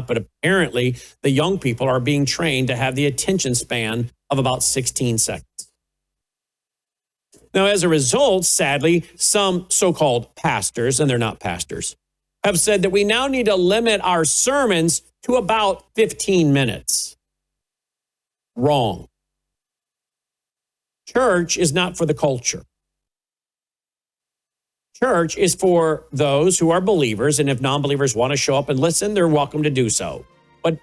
but apparently the young people are being trained to have the attention span of about 16 seconds. Now, as a result, sadly, some so-called pastors, and they're not pastors, have said that we now need to limit our sermons to about 15 minutes. Wrong. Church is not for the culture. Church is for those who are believers, and if non-believers want to show up and listen, they're welcome to do so. But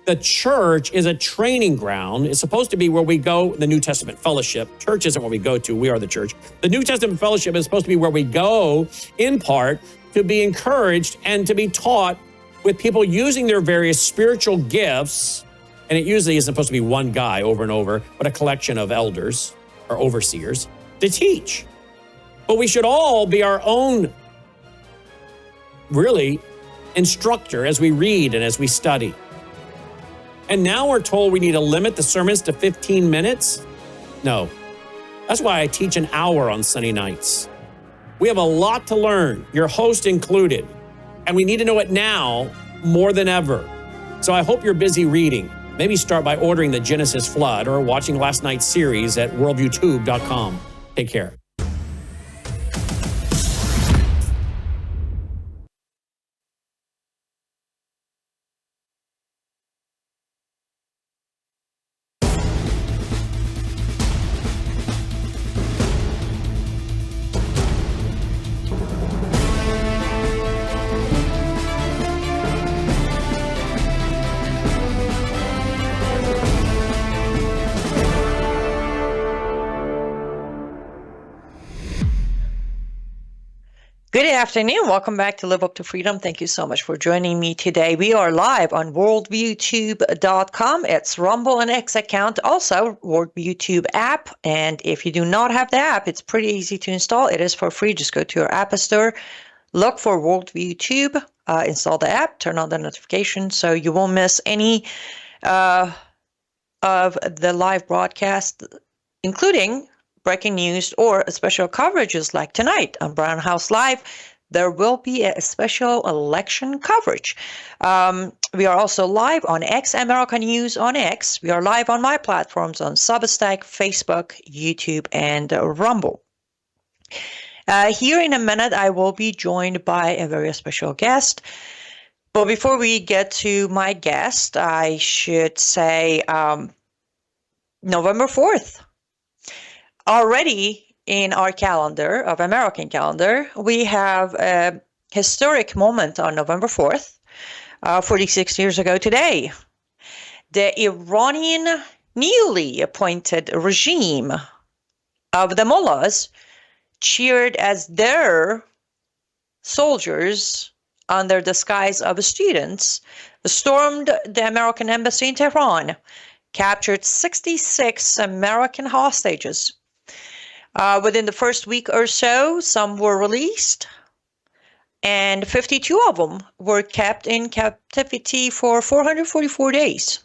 the church is a training ground. It's supposed to be where we go, the New Testament fellowship. Church isn't where we go to. We are the church. The New Testament fellowship is supposed to be where we go, in part, to be encouraged and to be taught with people using their various spiritual gifts. And it usually isn't supposed to be one guy over and over, but a collection of elders or overseers to teach. But we should all be our own, really, instructor as we read and as we study. And now we're told we need to limit the sermons to 15 minutes? No. That's why I teach an hour on Sunday nights. We have a lot to learn, your host included, and we need to know it now more than ever. So I hope you're busy reading. Maybe start by ordering the Genesis Flood or watching last night's series at worldviewtube.com. Take care. Good afternoon. Welcome back to Live Up to Freedom. Thank you so much for joining me today. We are live on worldviewtube.com. It's Rumble and X account, also WorldviewTube app. And if you do not have the app, it's pretty easy to install. It is for free. Just go to your app store, look for WorldviewTube, install the app, turn on the notifications so you won't miss any of the live broadcast, including breaking news or special coverages like tonight on Brown House Live. There will be a special election coverage. We are also live on X America News on X. We are live on my platforms on Substack, Facebook, YouTube, and Rumble. Here in a minute, I will be joined by a very special guest. But before we get to my guest, I should say November 4th. Already in our calendar, of American calendar, we have a historic moment on November 4th, 46 years ago today. The Iranian newly appointed regime of the mullahs cheered as their soldiers, under disguise of students, stormed the American embassy in Tehran, captured 66 American hostages. Within the first week or so, some were released, and 52 of them were kept in captivity for 444 days.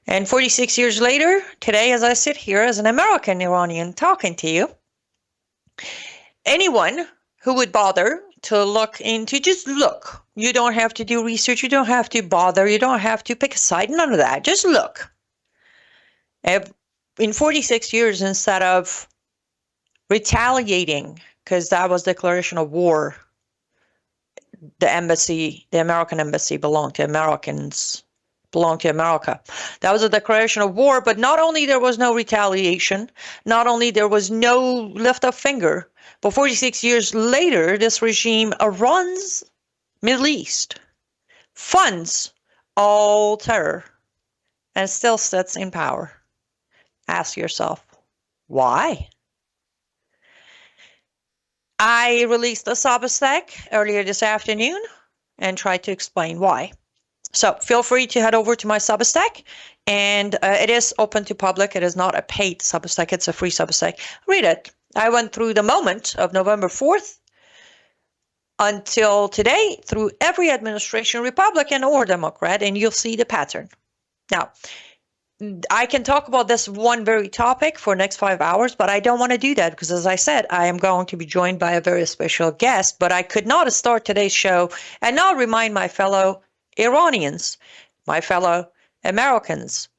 And 46 years later, today, as I sit here as an American Iranian talking to you, anyone who would bother to look into, just look. You don't have to do research. You don't have to bother. You don't have to pick a side. None of that. Just look. In 46 years, instead of retaliating, because that was declaration of war, the embassy, the American embassy belonged to Americans, belonged to America. That was a declaration of war, but not only there was no retaliation, not only there was no lift of finger, but 46 years later, this regime runs Middle East, funds all terror, and still sits in power. Ask yourself, why? I released a Substack earlier this afternoon and tried to explain why. So feel free to head over to my Substack, and it is open to public. It is not a paid Substack. It's a free Substack. Read it. I went through the moment of November 4th until today through every administration, Republican or Democrat, and you'll see the pattern. Now, I can talk about this one very topic for the next 5 hours, but I don't want to do that because, as I said, I am going to be joined by a very special guest. But I could not start today's show and not remind my fellow Iranians, my fellow Americans,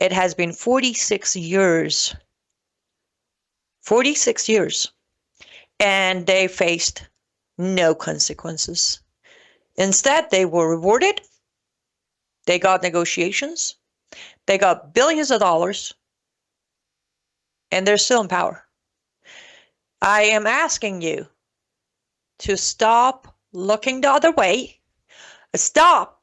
it has been 46 years. 46 years. And they faced no consequences. Instead, they were rewarded. They got negotiations. They got billions of dollars. And they're still in power. I am asking you to stop looking the other way. Stop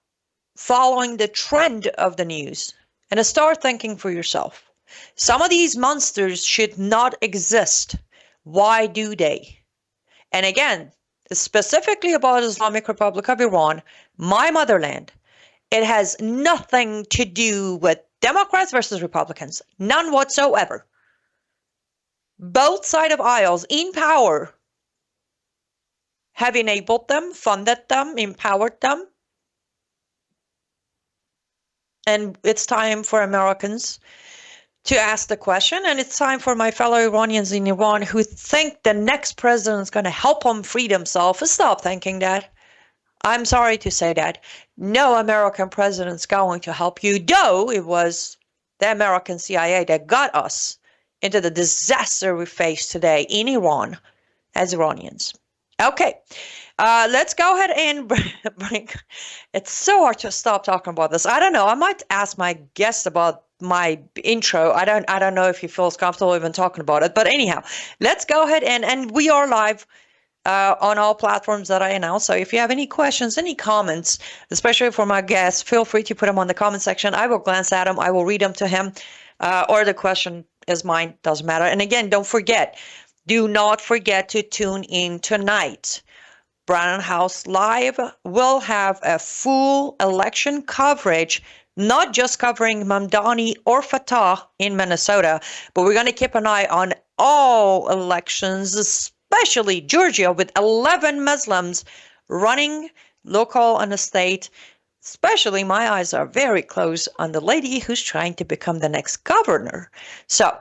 following the trend of the news and start thinking for yourself. Some of these monsters should not exist. Why do they? And again, specifically about Islamic Republic of Iran, my motherland, it has nothing to do with Democrats versus Republicans. None whatsoever. Both sides of aisles in power have enabled them, funded them, empowered them. And it's time for Americans to ask the question, and it's time for my fellow Iranians in Iran who think the next president is going to help them free themselves. Stop thinking that. I'm sorry to say that. No American president is going to help you, though it was the American CIA that got us into the disaster we face today in Iran as Iranians. Okay, let's go ahead and bring. It's so hard to stop talking about this. I don't know. I might ask my guest about my intro. I don't know if he feels comfortable even talking about it. But anyhow, let's go ahead and we are live on all platforms that I announced. So if you have any questions, any comments, especially for my guest, feel free to put them on the comment section. I will glance at them. I will read them to him, or the question is mine. Doesn't matter. And again, don't forget. Do not forget to tune in tonight. Brown House Live will have a full election coverage, not just covering Mamdani or Fatah in Minnesota, but we're going to keep an eye on all elections, especially Georgia, with 11 Muslims running local and state. Especially, my eyes are very close on the lady who's trying to become the next governor. So,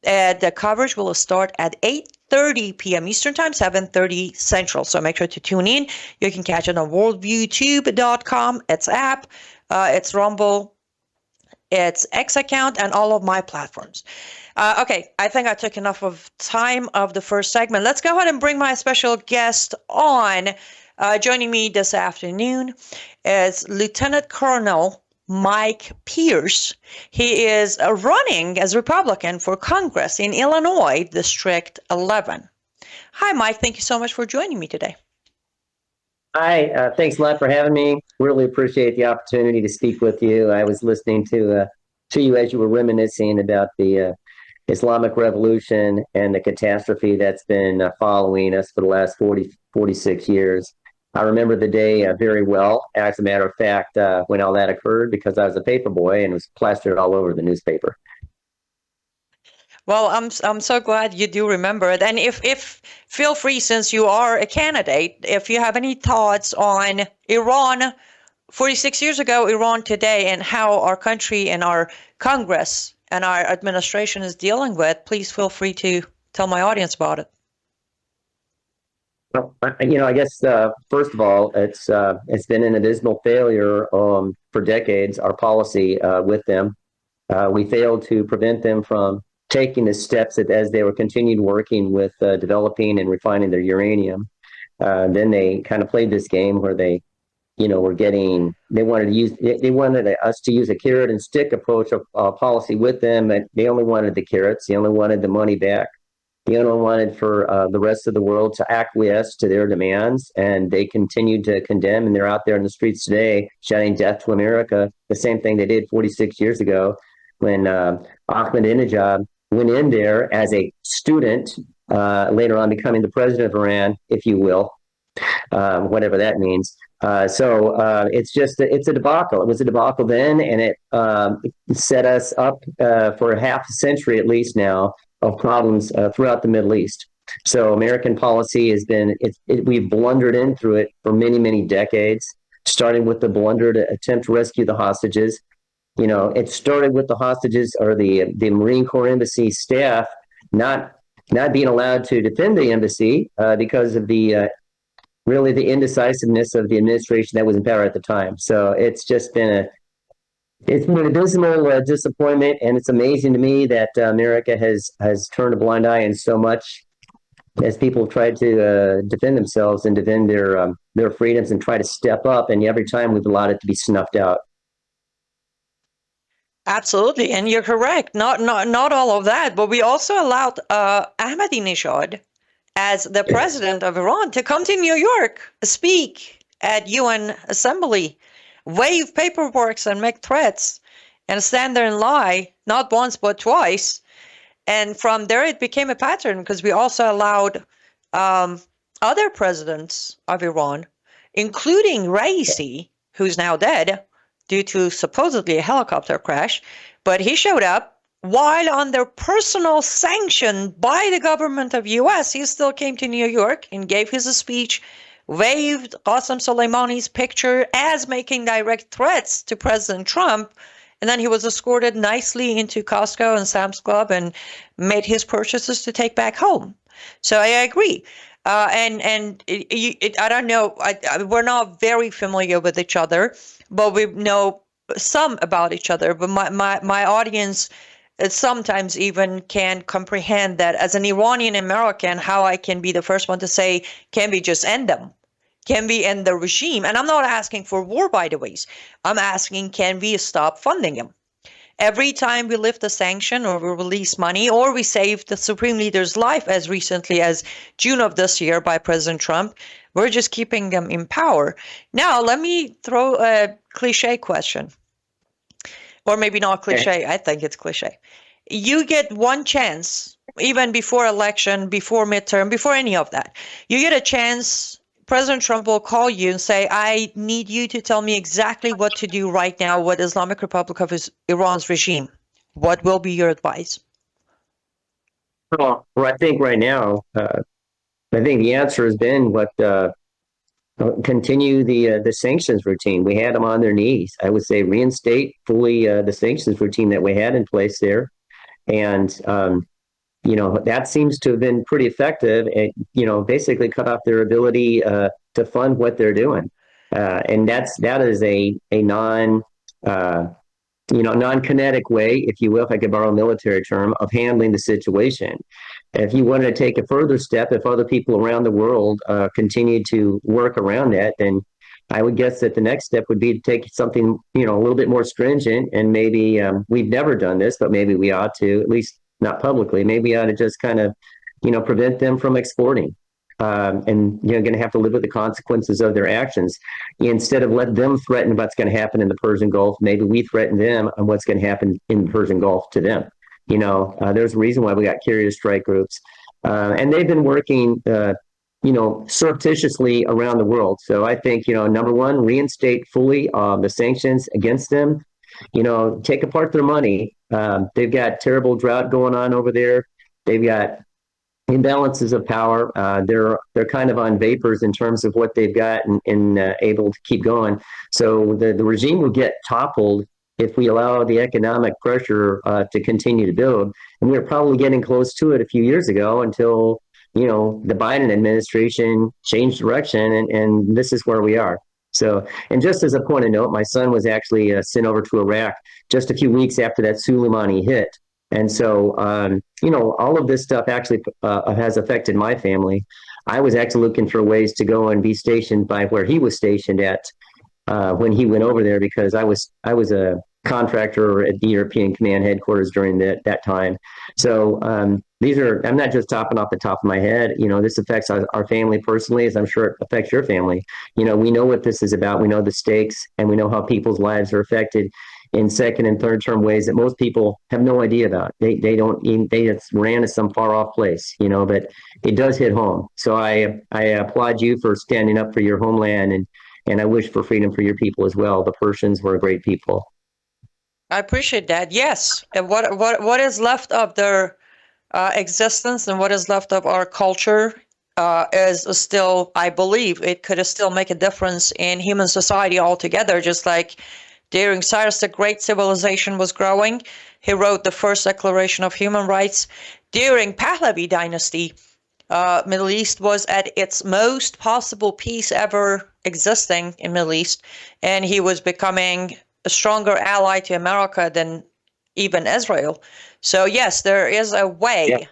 the coverage will start at 8:30 p.m. Eastern Time, 7:30 Central. So make sure to tune in. You can catch it on worldviewtube.com. It's app, it's Rumble, it's X account, and all of my platforms. Okay, I think I took enough of time of the first segment. Let's go ahead and bring my special guest on. Joining me this afternoon is Lieutenant Colonel Mike Pierce. He is running as Republican for Congress in Illinois, District 11. Hi, Mike. Thank you so much for joining me today. Hi. Thanks a lot for having me. Really appreciate the opportunity to speak with you. I was listening to you as you were reminiscing about the Islamic Revolution and the catastrophe that's been following us for the last 46 years. I remember the day very well, as a matter of fact, when all that occurred, because I was a paper boy and it was plastered all over the newspaper. Well, I'm so glad you do remember it. And if feel free, since you are a candidate, if you have any thoughts on Iran 46 years ago, Iran today, and how our country and our Congress and our administration is dealing with, please feel free to tell my audience about it. Well, I guess first of all, it's been an abysmal failure for decades. Our policy with them, we failed to prevent them from taking the steps that as they were continued working with developing and refining their uranium. Then they kind of played this game where they wanted us to use a carrot and stick approach of policy with them, and they only wanted the carrots. They only wanted the money back. They only wanted for the rest of the world to acquiesce to their demands, and they continued to condemn, and they're out there in the streets today shouting death to America, the same thing they did 46 years ago when Ahmadinejad went in there as a student, later on becoming the president of Iran, if you will, whatever that means. So it's a debacle. It was a debacle then, and it set us up for a half a century at least now of problems throughout the Middle East. So American policy has been, we've blundered in through it for many, many decades, starting with the blundered attempt to rescue the hostages. It started with the hostages or the Marine Corps embassy staff not being allowed to defend the embassy because of the really the indecisiveness of the administration that was in power at the time. So it's been a dismal disappointment, and it's amazing to me that America has turned a blind eye in so much as people have tried to defend themselves and defend their freedoms and try to step up. And every time we've allowed it to be snuffed out. Absolutely, and you're correct. Not all of that, but we also allowed Ahmadinejad as the president of Iran to come to New York, speak at UN Assembly, wave paperwork and make threats, and stand there and lie, not once but twice. And from there, it became a pattern because we also allowed other presidents of Iran, including Raisi, who's now dead due to supposedly a helicopter crash, but he showed up while under personal sanction by the government of US. He still came to New York and gave his speech, waved Qasem Soleimani's picture as making direct threats to President Trump, and then he was escorted nicely into Costco and Sam's Club and made his purchases to take back home. So I agree. I don't know, we're not very familiar with each other, but we know some about each other. But my audience sometimes even can comprehend that as an Iranian American, how I can be the first one to say, can we just end them? Can we end the regime? And I'm not asking for war, by the way. I'm asking, can we stop funding them? Every time we lift a sanction or we release money or we save the Supreme Leader's life as recently as June of this year by President Trump, we're just keeping them in power. Now, let me throw a cliche question. Or maybe not cliche. Okay. I think it's cliche. You get one chance, even before election, before midterm, before any of that. You get a chance. President Trump will call you and say, I need you to tell me exactly what to do right now with Islamic Republic of Iran's regime. What will be your advice? Well, I think right now, I think the answer has been continue the sanctions routine. We had them on their knees. I would say reinstate fully the sanctions routine that we had in place there. And that seems to have been pretty effective and, basically cut off their ability to fund what they're doing. And that is a non-kinetic way, if you will, if I could borrow a military term, of handling the situation. If you wanted to take a further step, if other people around the world continue to work around that, then I would guess that the next step would be to take something, a little bit more stringent. And maybe we've never done this, but maybe we ought to, at least not publicly, maybe ought to just kind of, prevent them from exporting. And going to have to live with the consequences of their actions. Instead of let them threaten what's going to happen in the Persian Gulf, maybe we threaten them on what's going to happen in the Persian Gulf to them. There's a reason why we got carrier strike groups. And they've been working, surreptitiously around the world. So I think, number one, reinstate fully the sanctions against them. Take apart their money. They've got terrible drought going on over there. They've got imbalances of power. They're kind of on vapors in terms of what they've got and able to keep going. So the regime will get toppled if we allow the economic pressure to continue to build. And we were probably getting close to it a few years ago until, the Biden administration changed direction, and this is where we are. So, and just as a point of note, my son was actually sent over to Iraq just a few weeks after that Soleimani hit. And so, all of this stuff actually has affected my family. I was actually looking for ways to go and be stationed by where he was stationed at when he went over there, because I was a contractor at the European Command headquarters during that time. So I'm not just talking off the top of my head. This affects our family personally, as I'm sure it affects your family. We know what this is about. We know the stakes, and we know how people's lives are affected in second and third term ways that most people have no idea about. They just ran to some far off place, but it does hit home. So I applaud you for standing up for your homeland, and I wish for freedom for your people as well. The Persians were a great people. I appreciate that. Yes. And what is left of their existence and what is left of our culture is still, I believe, it could still make a difference in human society altogether, just like during Cyrus the Great, civilization was growing. He wrote the first Declaration of Human Rights. During Pahlavi dynasty, Middle East was at its most possible peace ever existing in Middle East, and he was becoming a stronger ally to America than even Israel. So yes, there is a way, Yeah.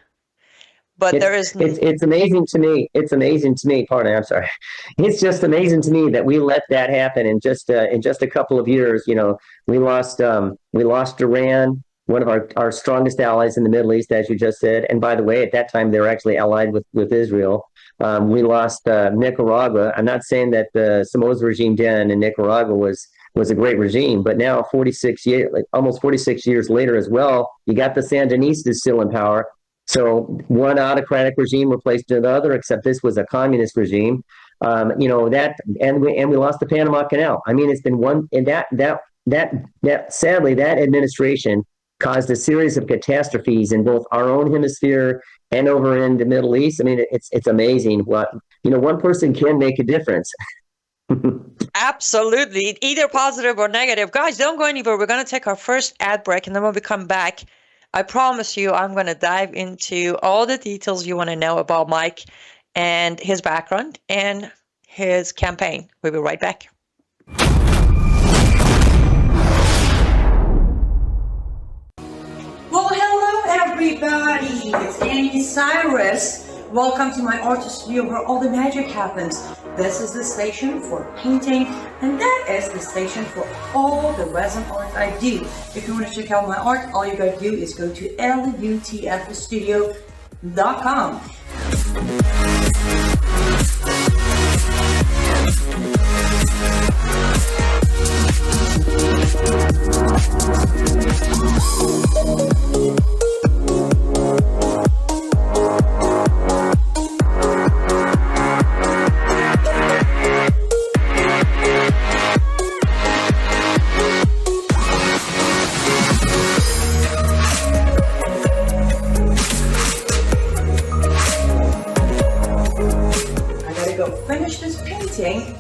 but It's there is it's amazing to me. It's amazing to me. Pardon, I'm sorry. It's just amazing to me that we let that happen in just a couple of years. You know, we lost Iran, one of our strongest allies in the Middle East, as you just said. And by the way, at that time they were actually allied with Israel. We lost Nicaragua. I'm not saying that the Somoza regime then in Nicaragua was a great regime, but now 46 years, like almost 46 years later as well, you got the Sandinistas still in power. So one autocratic regime replaced another, except this was a communist regime. You know that, and we lost the Panama Canal. I mean, it's been one, and that sadly that administration caused a series of catastrophes in both our own hemisphere and over in the Middle East. I mean, it's amazing what one person can make a difference. absolutely either positive or negative. Guys, don't go anywhere. We're going to take our first ad break, and then when we come back, I promise you, I'm going to dive into all the details you want to know about Mike and his background and his campaign. We'll be right back. Well, hello everybody! It's Annie Cyrus. Welcome to my artist studio where all the magic happens. This is the station for painting, and that is the station for all the resin art I do. If you want to check out my art, all you gotta do is go to lutfstudio.com.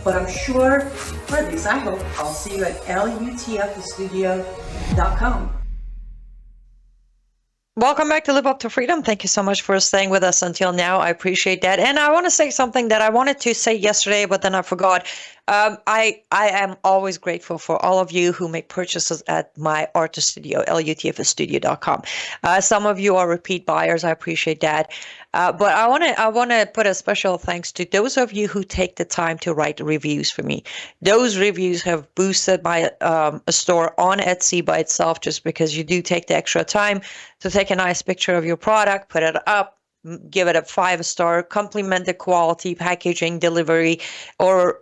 But I'm sure, or at least I hope, I'll see you at lutfstudio.com. Welcome back to Live Up to Freedom. Thank you so much for staying with us until now. I appreciate that. And I want to say something that I wanted to say yesterday, but then I forgot. I am always grateful for all of you who make purchases at my artist studio, lutfstudio.com. Some of you are repeat buyers. I appreciate that. But I want to put a special thanks to those of you who take the time to write reviews for me. Those reviews have boosted my store on Etsy by itself, just because you do take the extra time to take a nice picture of your product, put it up, give it a 5-star, compliment the quality, packaging, delivery, or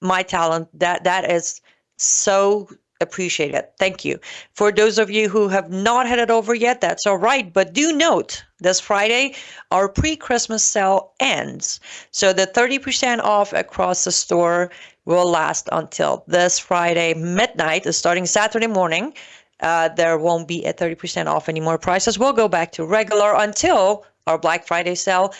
my talent. That is so appreciated. Thank you. For those of you who have not headed over yet, that's all right. But do note, this Friday, our pre-Christmas sale ends. So the 30% off across the store will last until this Friday midnight, starting Saturday morning. There won't be a 30% off anymore. Prices will go back to regular until our Black Friday sale,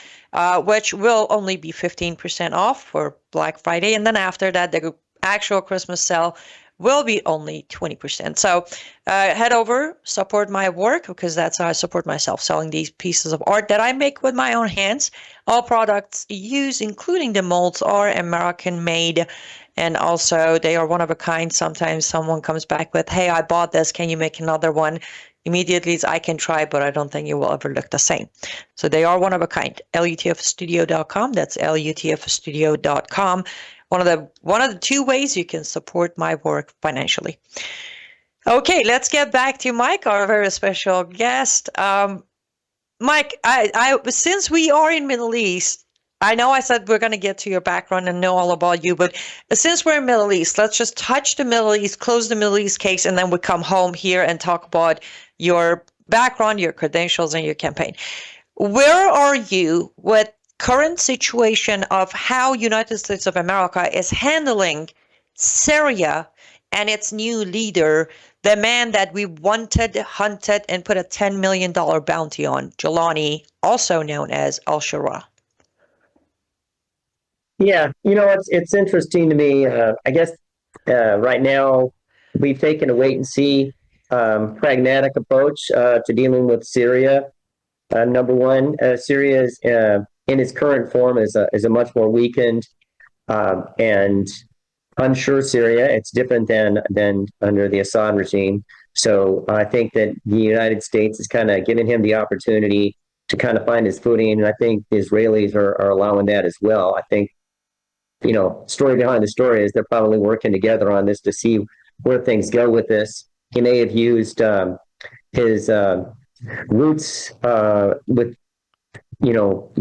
which will only be 15% off for Black Friday. And then after that, the actual Christmas sale will be only 20%. So head over, support my work, because that's how I support myself, selling these pieces of art that I make with my own hands. All products used, including the molds, are American made. And also they are one of a kind. Sometimes someone comes back with, hey, I bought this, can you make another one? Immediately I can try, but I don't think it will ever look the same. So they are one of a kind. lutfstudio.com. That's lutfstudio.com. One of the two ways you can support my work financially. Okay, let's get back to Mike, our very special guest. Mike, I since we are in Middle East, I know I said we're going to get to your background and know all about you, but since we're in Middle East, let's just touch the Middle East, close the Middle East case, and then we come home here and talk about your background, your credentials, and your campaign. Where are you with current situation of how United States of America is handling Syria and its new leader, the man that we wanted, hunted, and put a $10 million bounty on, Jelani, also known as al-Shura? Yeah, it's interesting to me. I guess right now we've taken a wait and see pragmatic approach to dealing with Syria. Number one, Syria in its current form is a much more weakened and unsure Syria. It's different than under the Assad regime. So I think that the United States is kind of giving him the opportunity to kind of find his footing, and I think the Israelis are allowing that as well. I think, story behind the story is they're probably working together on this to see where things go with this. He may have used his roots with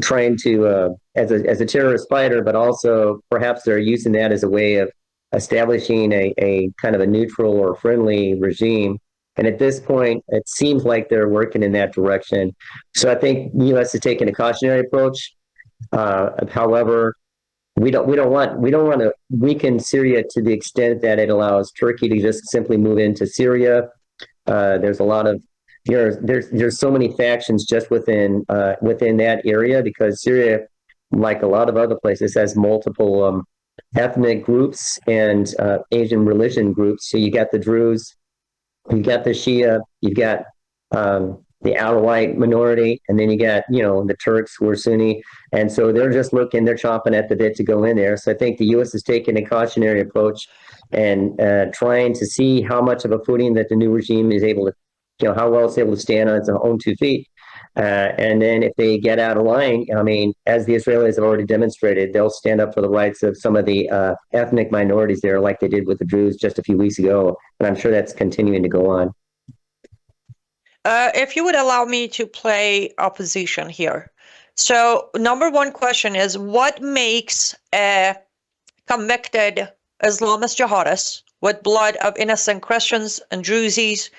trying to as a terrorist fighter, but also perhaps they're using that as a way of establishing a kind of a neutral or friendly regime. And at this point, it seems like they're working in that direction. So I think the U.S. is taking a cautionary approach. However, we don't want to weaken Syria to the extent that it allows Turkey to just simply move into Syria. There's a lot of there's so many factions just within that area, because Syria, like a lot of other places, has multiple ethnic groups and Asian religion groups. So you got the Druze, you got the Shia, you've got the Alawite minority, and then you got the Turks who are Sunni, and so they're chomping at the bit to go in there. So I think the U.S. is taking a cautionary approach and trying to see how much of a footing that the new regime is able to, how well it's able to stand on its own 2 feet. And then if they get out of line, I mean, as the Israelis have already demonstrated, they'll stand up for the rights of some of the ethnic minorities there, like they did with the Druze just a few weeks ago. And I'm sure that's continuing to go on. If you would allow me to play opposition here. So number one question is, what makes a convicted Islamist jihadist with blood of innocent Christians and Druzes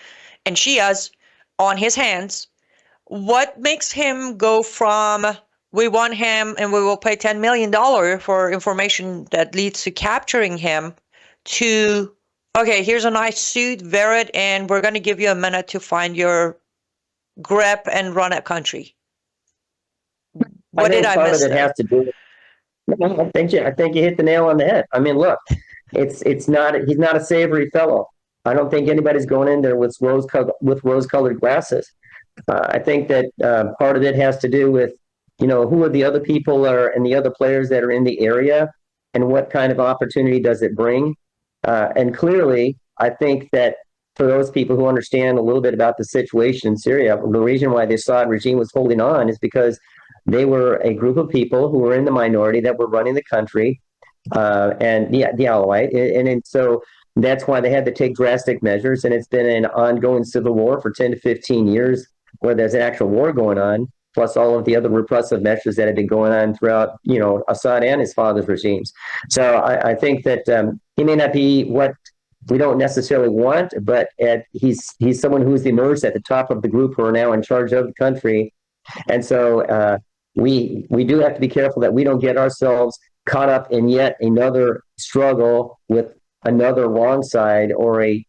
and Shias on his hands, what makes him go from, we want him and we will pay $10 million for information that leads to capturing him, to, okay, here's a nice suit, wear it, and we're going to give you a minute to find your grip and run a country? What did I miss? It has to do with, I think you hit the nail on the head. I mean, look, he's not a savory fellow. I don't think anybody's going in there with rose-colored glasses. I think that part of it has to do with, who are the other people and the other players that are in the area, and what kind of opportunity does it bring? And clearly, I think that for those people who understand a little bit about the situation in Syria, the reason why the Assad regime was holding on is because they were a group of people who were in the minority that were running the country, and the Alawite, and so that's why they had to take drastic measures. And it's been an ongoing civil war for 10 to 15 years, where there's an actual war going on, plus all of the other repressive measures that have been going on throughout, Assad and his father's regimes. So I think that he may not be what we don't necessarily want, but he's someone who's emerged at the top of the group who are now in charge of the country. And so we do have to be careful that we don't get ourselves caught up in yet another struggle with another wrong side, or a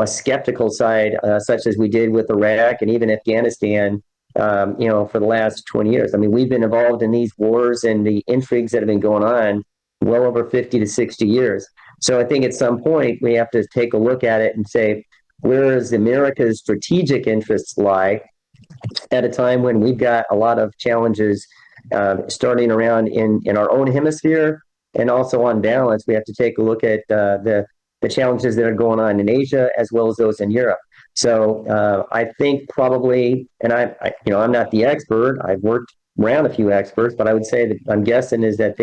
skeptical side, such as we did with Iraq and even Afghanistan, for the last 20 years. I mean, we've been involved in these wars and the intrigues that have been going on well over 50 to 60 years. So I think at some point we have to take a look at it and say, where does America's strategic interests lie at a time when we've got a lot of challenges starting around in our own hemisphere? And also on balance, we have to take a look at the challenges that are going on in Asia as well as those in Europe. So I think probably, and I'm not the expert. I've worked around a few experts, but I would say that I'm guessing is that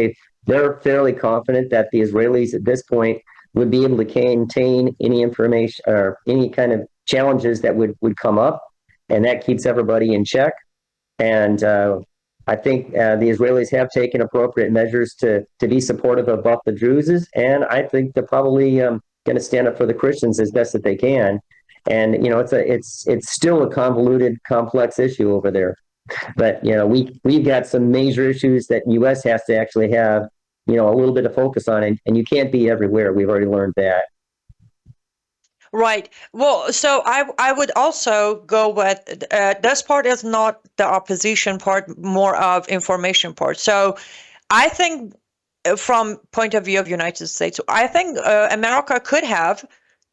they're fairly confident that the Israelis at this point would be able to contain any information or any kind of challenges that would come up, and that keeps everybody in check. And I think the Israelis have taken appropriate measures to be supportive of both the Druze, and I think they're probably going to stand up for the Christians as best that they can. And it's still a convoluted, complex issue over there. But we've got some major issues that U.S. has to actually have a little bit of focus on, and you can't be everywhere. We've already learned that. Right. Well, so I would also go with this part is not the opposition part, more of information part. So I think from point of view of United States, I think America could have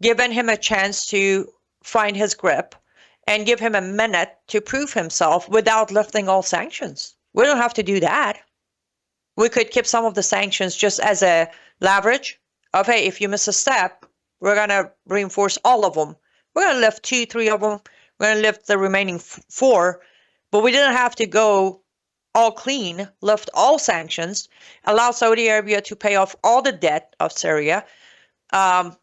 given him a chance to find his grip and give him a minute to prove himself without lifting all sanctions. We don't have to do that. We could keep some of the sanctions just as a leverage of, hey, if you miss a step, we're going to reinforce all of them. We're going to lift 2, 3 of them. We're going to lift the remaining 4. But we didn't have to go all clean, lift all sanctions, allow Saudi Arabia to pay off all the debt of Syria. And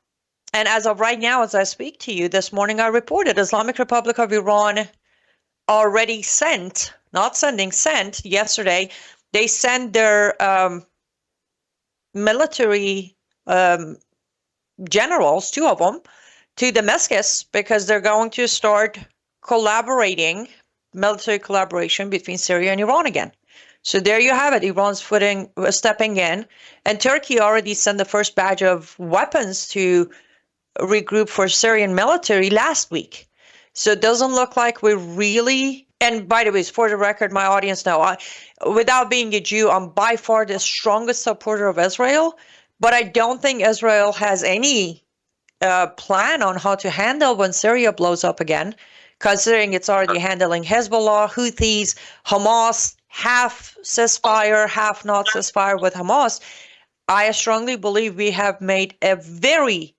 as of right now, as I speak to you, this morning I reported Islamic Republic of Iran already sent yesterday. They sent their military generals, 2 of them, to Damascus because they're going to start military collaboration between Syria and Iran again. So there you have it. Iran's stepping in, and Turkey already sent the first batch of weapons to regroup for Syrian military last week. So it doesn't look like we're really, and by the way, for the record, my audience now, without being a Jew, I'm by far the strongest supporter of Israel, but I don't think Israel has any plan on how to handle when Syria blows up again, considering it's already handling Hezbollah, Houthis, Hamas, half ceasefire, half not ceasefire with Hamas. I strongly believe we have made a very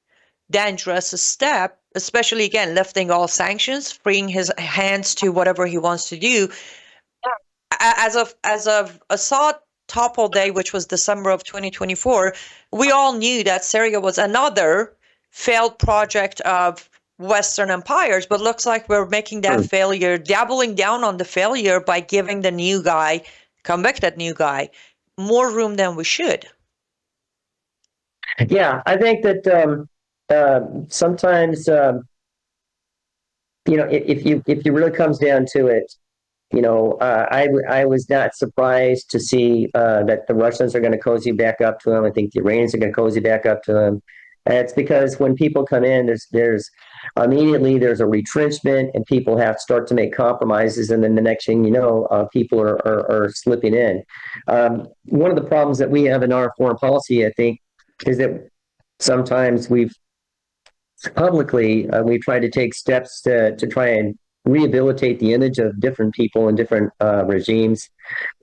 dangerous step, especially, again, lifting all sanctions, freeing his hands to whatever he wants to do. As of Assad topple day, which was December of 2024, we all knew that Syria was another failed project of Western empires, but looks like we're making that failure, doubling down on the failure by giving the new guy, convicted new guy, more room than we should. Yeah, I think that sometimes, if you really comes down to it, I was not surprised to see that the Russians are going to cozy back up to him. I think the Iranians are going to cozy back up to him. And it's because when people come in, there's immediately there's a retrenchment, and people have to start to make compromises, and then the next thing you know, people are slipping in. One of the problems that we have in our foreign policy, I think, is that sometimes we've publicly we try to take steps to try and rehabilitate the image of different people and different regimes,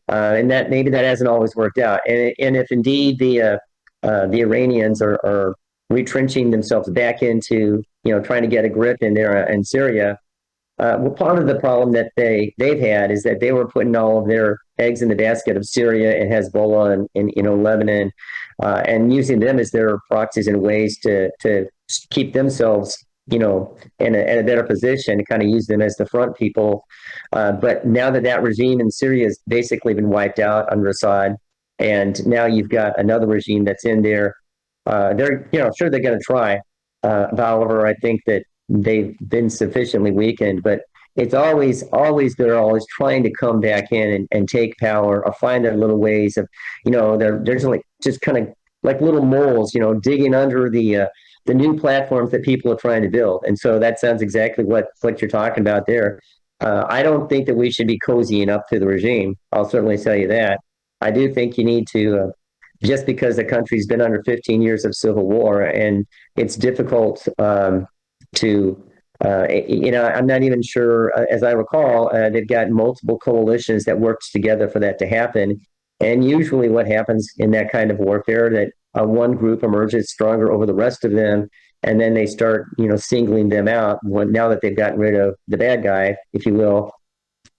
and that maybe that hasn't always worked out. And if indeed the Iranians are retrenching themselves back into trying to get a grip in there in Syria, well, part of the problem that they've had is that they were putting all of their eggs in the basket of Syria and Hezbollah and Lebanon, and using them as their proxies and ways to keep themselves in a better position, to kind of use them as the front people. But now that regime in Syria has basically been wiped out under Assad, and now you've got another regime that's in there. They're sure they're going to try. However, I think that they've been sufficiently weakened, but it's always they're always trying to come back in and take power or find their little ways of, they're just kind of like little moles, digging under the new platforms that people are trying to build. And so that sounds exactly what you're talking about there. I don't think that we should be cozying up to the regime. I'll certainly tell you that. I do think you need to, just because the country's been under 15 years of civil war, and it's difficult to, I'm not even sure, as I recall, they've got multiple coalitions that works together for that to happen. And usually what happens in that kind of warfare, that one group emerges stronger over the rest of them, and then they start, singling them out now that they've gotten rid of the bad guy, if you will,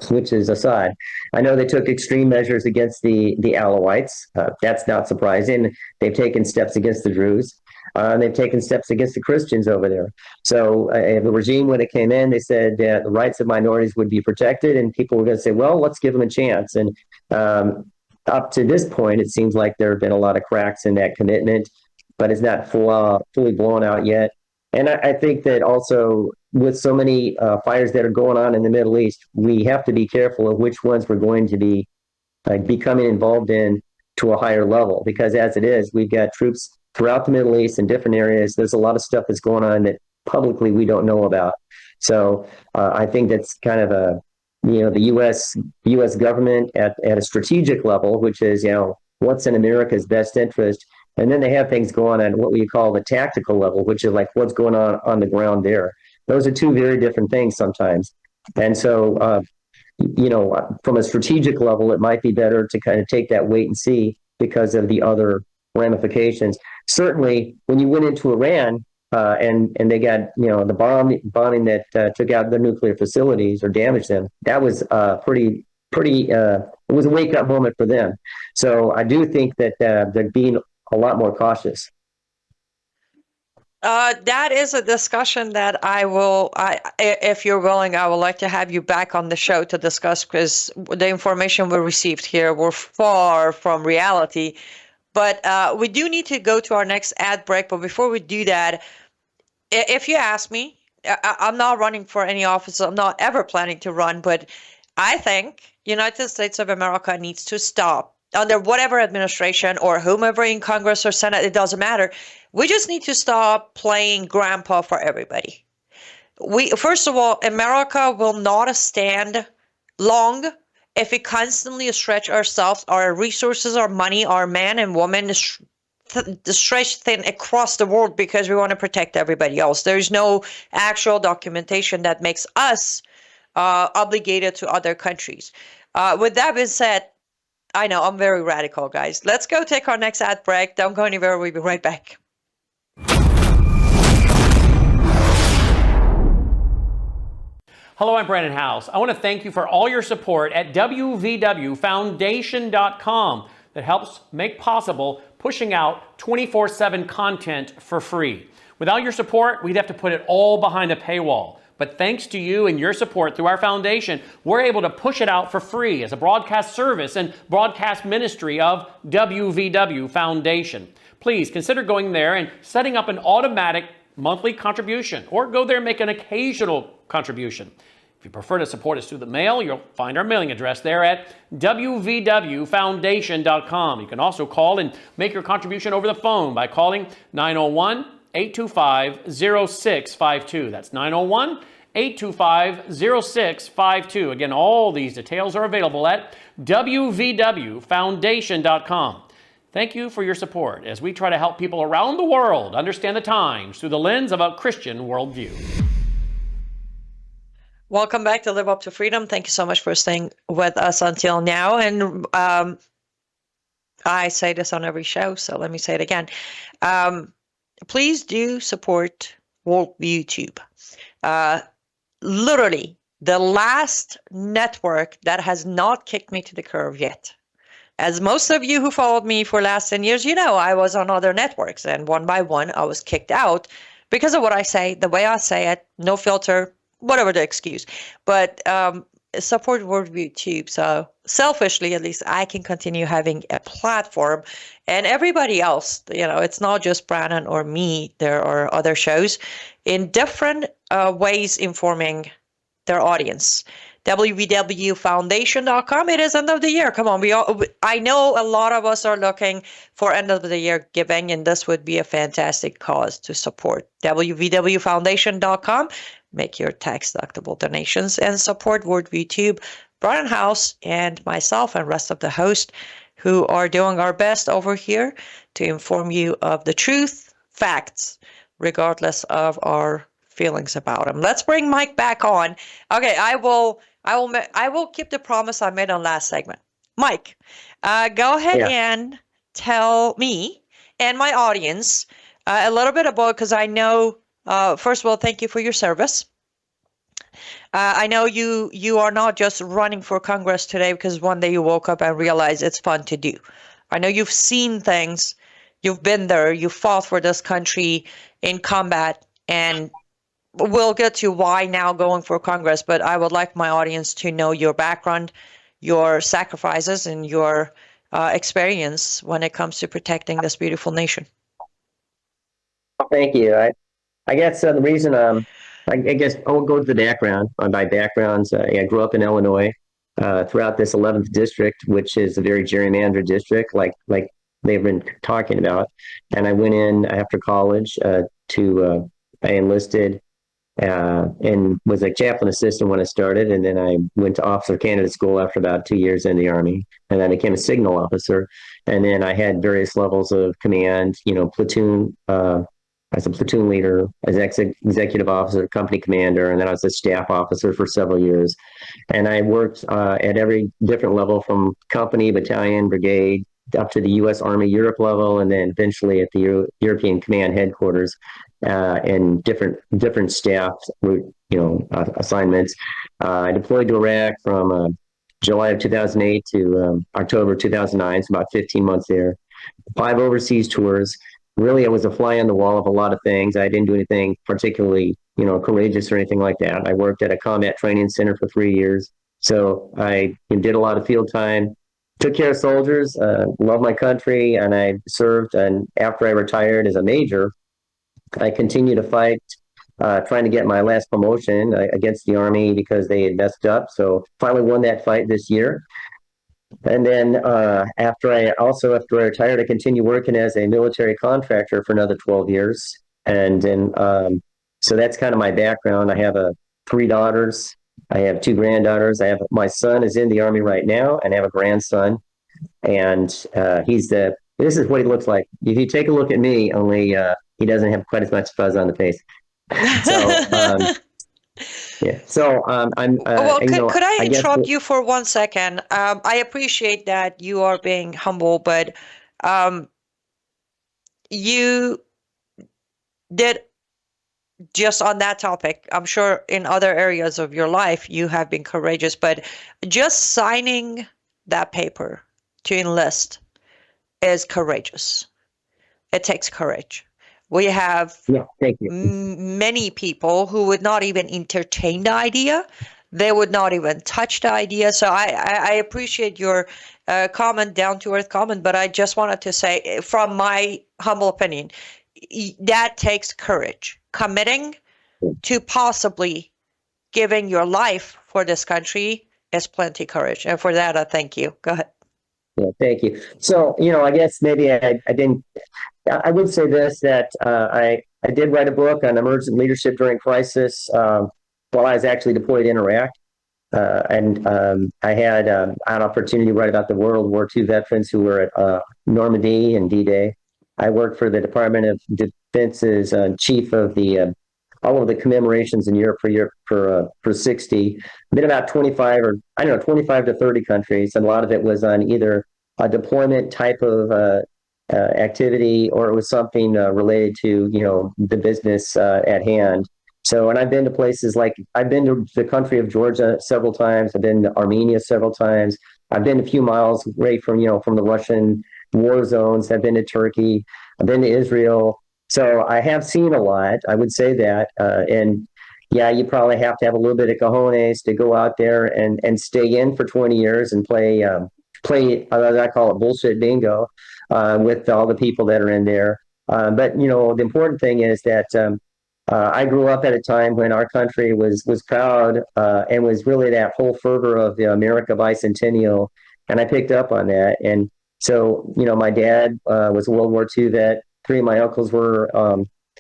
which is Assad. I know they took extreme measures against the Alawites. That's not surprising. They've taken steps against the Druze. They've taken steps against the Christians over there. So the regime, when it came in, they said that the rights of minorities would be protected, and people were going to say, well, let's give them a chance. And up to this point, it seems like there have been a lot of cracks in that commitment, but it's not fully blown out yet. And I think that also with so many fires that are going on in the Middle East, we have to be careful of which ones we're going to be becoming involved in to a higher level, because as it is, we've got troops throughout the Middle East in different areas. There's a lot of stuff that's going on that publicly we don't know about. So I think that's kind of the U.S. government at a strategic level, which is, what's in America's best interest. And then they have things going on what we call the tactical level, which is like what's going on the ground there. Those are two very different things sometimes. And so from a strategic level, it might be better to kind of take that wait and see because of the other ramifications. Certainly, when you went into Iran and they got the bombing that took out the nuclear facilities or damaged them, that was pretty. It was a wake up moment for them. So I do think that they're being a lot more cautious. That is a discussion that if you're willing, I would like to have you back on the show to discuss, because the information we received here were far from reality. But we do need to go to our next ad break. But before we do that, if you ask me, I'm not running for any office. I'm not ever planning to run. But I think United States of America needs to stop under whatever administration or whomever in Congress or Senate. It doesn't matter. We just need to stop playing grandpa for everybody. First of all, America will not stand long if we constantly stretch ourselves, our resources, our money, our man and woman stretch thin across the world because we want to protect everybody else. There's no actual documentation that makes us obligated to other countries. With that being said, I know I'm very radical, guys. Let's go take our next ad break. Don't go anywhere. We'll be right back. Hello, I'm Brandon House. I want to thank you for all your support at wvwfoundation.com that helps make possible pushing out 24/7 content for free. Without your support, we'd have to put it all behind a paywall. But thanks to you and your support through our foundation, we're able to push it out for free as a broadcast service and broadcast ministry of WVW Foundation. Please consider going there and setting up an automatic monthly contribution, or go there and make an occasional contribution. If you prefer to support us through the mail, you'll find our mailing address there at wvwfoundation.com. You can also call and make your contribution over the phone by calling 901-825-0652. That's 901-825-0652. Again, all these details are available at wvwfoundation.com. Thank you for your support as we try to help people around the world understand the times through the lens of a Christian worldview. Welcome back to Live Up to Freedom. Thank you so much for staying with us until now. And I say this on every show, so let me say it again. Please do support Worldview Tube. Literally, the last network that has not kicked me to the curb yet. As most of you who followed me for the last 10 years, I was on other networks, and one by one, I was kicked out because of what I say, the way I say it, no filter, whatever the excuse. But support Worldview Tube. So selfishly, at least, I can continue having a platform. And everybody else, it's not just Brandon or me. There are other shows in different ways informing their audience. www.foundation.com. It is end of the year. Come on. I know a lot of us are looking for end of the year giving, and this would be a fantastic cause to support. www.foundation.com. Make your tax-deductible donations and support Worldview Tube, Brian House, and myself and rest of the hosts who are doing our best over here to inform you of the truth, facts, regardless of our feelings about them. Let's bring Mike back on. Okay, I will keep the promise I made on last segment. Mike, go ahead and tell me and my audience a little bit about, because I know, first of all, thank you for your service. I know you are not just running for Congress today because one day you woke up and realized it's fun to do. I know you've seen things, you've been there, you fought for this country in combat, and we'll get to why now going for Congress, but I would like my audience to know your background, your sacrifices, and your experience when it comes to protecting this beautiful nation. Thank you. I guess the reason I guess I'll go to the background. My background's I grew up in Illinois throughout this 11th district, which is a very gerrymandered district, like they've been talking about. And I went in after college I enlisted and was a chaplain assistant when I started. And then I went to officer candidate school after about 2 years in the Army. And then I became a signal officer. And then I had various levels of command, platoon as a platoon leader, as executive officer, company commander, and then I was a staff officer for several years. And I worked at every different level, from company, battalion, brigade, up to the U.S. Army Europe level, and then eventually at the European Command headquarters, and different staff, assignments. I deployed to Iraq from July of 2008 to October 2009, so about 15 months there. 5 overseas tours. Really, I was a fly on the wall of a lot of things. I didn't do anything particularly, courageous or anything like that. I worked at a combat training center for 3 years. So I did a lot of field time, took care of soldiers, loved my country, and I served. And after I retired as a major, I continued to fight, trying to get my last promotion against the Army because they had messed up. So finally won that fight this year. And then after I retired, I continued working as a military contractor for another 12 years. And then, so that's kind of my background. I have 3 daughters. I have 2 granddaughters. My son is in the Army right now, and I have a grandson. And this is what he looks like. If you take a look at me, only he doesn't have quite as much fuzz on the face. So, yeah. So I'm. Well, could I interrupt you for 1 second? I appreciate that you are being humble, but you did, just on that topic, I'm sure in other areas of your life you have been courageous, but just signing that paper to enlist is courageous. It takes courage. We have many people who would not even entertain the idea. They would not even touch the idea. So I appreciate your comment, down-to-earth comment, but I just wanted to say, from my humble opinion, that takes courage. Committing to possibly giving your life for this country is plenty courage. And for that, I thank you. Go ahead. Yeah, thank you. So, I guess maybe I didn't. I would say this, that I did write a book on emergent leadership during crisis while I was actually deployed in Iraq. And I had an opportunity to write about the World War II veterans who were at Normandy and D-Day. I worked for the Department of Defense's chief of all of the commemorations in Europe for 60. Been about 25 to 30 countries, and a lot of it was on either a deployment type of activity, or it was something related to the business at hand. So, and I've been to places I've been to the country of Georgia several times. I've been to Armenia several times. I've been a few miles away from the Russian war zones. I've been to Turkey. I've been to Israel. So I have seen a lot. I would say that, and yeah, you probably have to have a little bit of cojones to go out there and stay in for 20 years and play, as I call it, bullshit bingo, with all the people that are in there. But the important thing is that I grew up at a time when our country was proud and was really that whole fervor of the America Bicentennial, and I picked up on that. And so, my dad was a World War II vet. 3 of my uncles were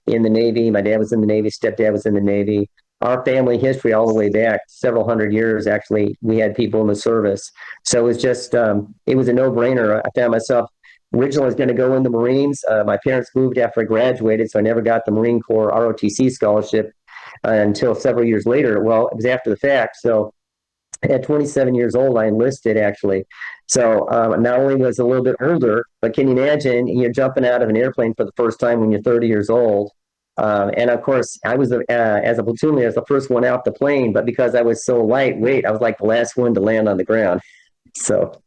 in the Navy. My dad was in the Navy. Stepdad was in the Navy. Our family history, all the way back several hundred years, actually, we had people in the service. So it was just, it was a no-brainer. I found myself originally I was going to go in the Marines. My parents moved after I graduated, so I never got the Marine Corps ROTC scholarship until several years later. Well, it was after the fact. So at 27 years old, I enlisted, actually. So not only was I a little bit older, but can you imagine you're jumping out of an airplane for the first time when you're 30 years old? And of course, I was, as a platoon leader, I was the first one out the plane, but because I was so lightweight, I was like the last one to land on the ground. So.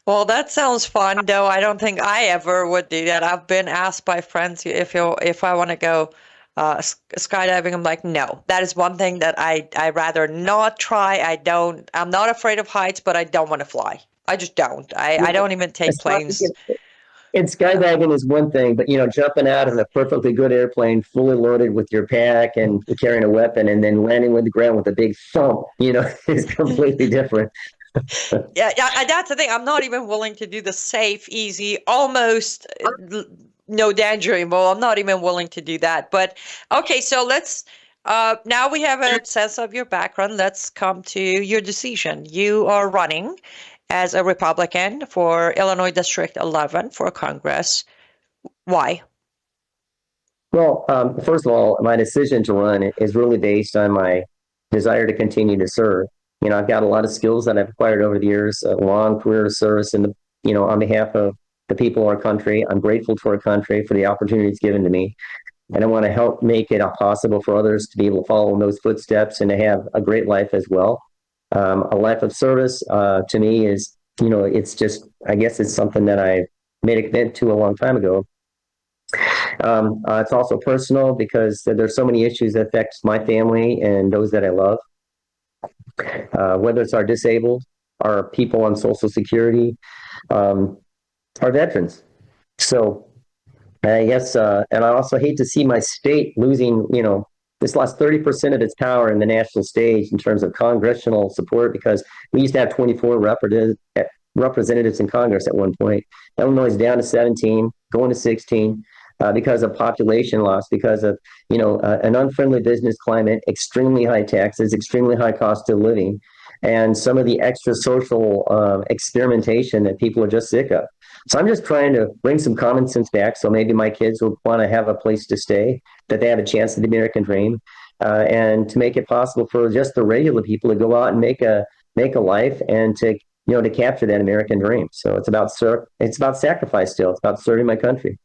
Well, that sounds fun, though. I don't think I ever would do that. I've been asked by friends if I want to go skydiving. I'm like, no, that is one thing that I rather not try. I'm not afraid of heights, but I don't want to fly. I just don't. I don't even take planes. And skydiving is one thing, but jumping out of a perfectly good airplane, fully loaded with your pack and carrying a weapon, and then landing on the ground with a big thump, is completely different. Yeah, that's the thing. I'm not even willing to do the safe, easy, almost no danger involved. I'm not even willing to do that. But okay, so let's now we have a sense of your background. Let's come to your decision. You are running as a Republican for Illinois District 11 for Congress. Why? Well, first of all, my decision to run is really based on my desire to continue to serve. I've got a lot of skills that I've acquired over the years, a long career of service in on behalf of the people of our country. I'm grateful to our country for the opportunities given to me. And I want to help make it possible for others to be able to follow in those footsteps and to have a great life as well. A life of service to me is, it's just, I guess it's something that I made a commitment to a long time ago. It's also personal because there's so many issues that affect my family and those that I love. Whether it's our disabled, our people on Social Security, our veterans. So I guess, and I also hate to see my state losing, this lost 30% of its power in the national stage in terms of congressional support, because we used to have 24 representatives in Congress at one point. Illinois is down to 17, going to 16. Because of population loss, because of an unfriendly business climate, extremely high taxes, extremely high cost of living, and some of the extra social experimentation that people are just sick of. So I'm just trying to bring some common sense back. So maybe my kids will want to have a place to stay, that they have a chance at the American dream, and to make it possible for just the regular people to go out and make a life and to to capture that American dream. So it's about sacrifice still. It's about serving my country.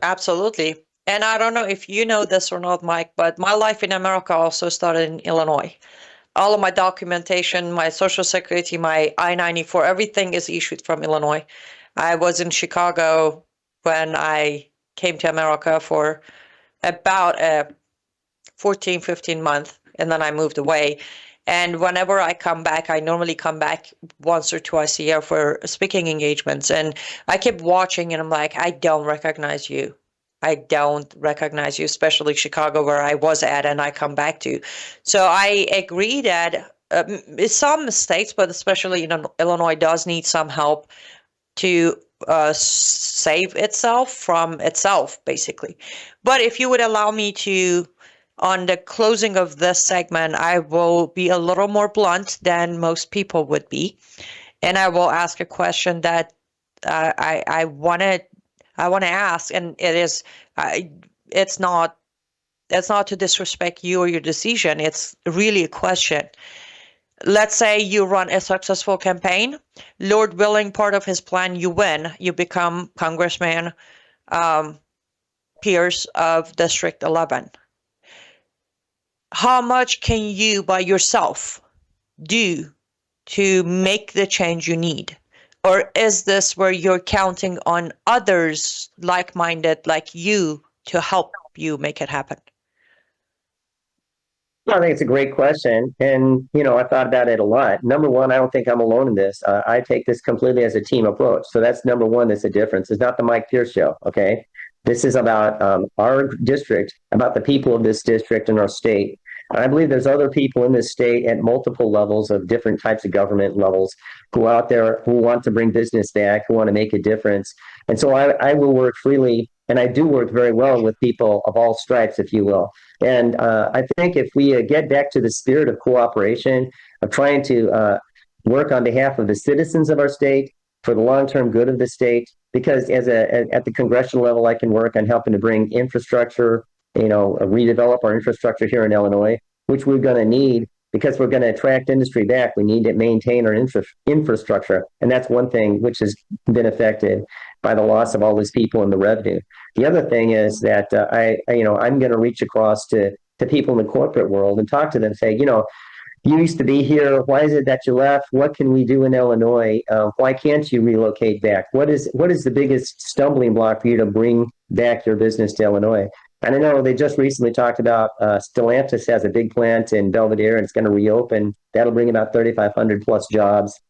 Absolutely. And I don't know if you know this or not, Mike, but my life in America also started in Illinois. All of my documentation, my Social Security, my I-94, everything is issued from Illinois. I was in Chicago when I came to America for about 14, 15 months, and then I moved away. And whenever I come back, I normally come back once or twice a year for speaking engagements. And I kept watching and I'm like, I don't recognize you. I don't recognize you, especially Chicago, where I was at and I come back to. So I agree that some states, but especially Illinois, does need some help to save itself from itself, basically. But if you would allow me to, on the closing of this segment, I will be a little more blunt than most people would be, and I will ask a question that I want to ask, and it's not to disrespect you or your decision. It's really a question. Let's say you run a successful campaign, Lord willing, part of his plan, you win, you become Congressman Pierce of District 11. How much can you by yourself do to make the change you need? Or is this where you're counting on others like-minded like you to help you make it happen? Well, I think it's a great question. And, I thought about it a lot. Number one, I don't think I'm alone in this. I take this completely as a team approach. So that's number one, that's a difference. It's not the Mike Pierce show, okay? This is about our district, about the people of this district and our state. I believe there's other people in this state at multiple levels of different types of government levels who are out there who want to bring business back, who want to make a difference. And so I will work freely, and I do work very well with people of all stripes, if you will. And I think if we get back to the spirit of cooperation, of trying to work on behalf of the citizens of our state for the long-term good of the state, because at the congressional level, I can work on helping to bring infrastructure, redevelop our infrastructure here in Illinois, which we're going to need because we're going to attract industry back. We need to maintain our infrastructure. And that's one thing which has been affected by the loss of all these people in the revenue. The other thing is that I'm going to reach across to people in the corporate world and talk to them, say, you used to be here. Why is it that you left? What can we do in Illinois? Why can't you relocate back? What is the biggest stumbling block for you to bring back your business to Illinois? And I know they just recently talked about Stellantis has a big plant in Belvedere and it's going to reopen. That'll bring about 3,500 plus jobs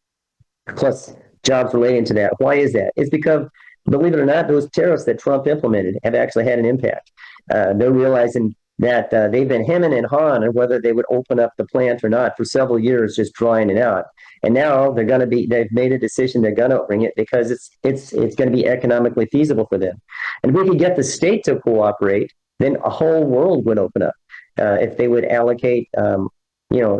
relating to that. Why is that? It's because, believe it or not, those tariffs that Trump implemented have actually had an impact. They're realizing that they've been hemming and hawing on whether they would open up the plant or not for several years, just drying it out. And now they've made a decision they're going to bring it because it's going to be economically feasible for them. And if we could get the state to cooperate, then a whole world would open up. If they would allocate,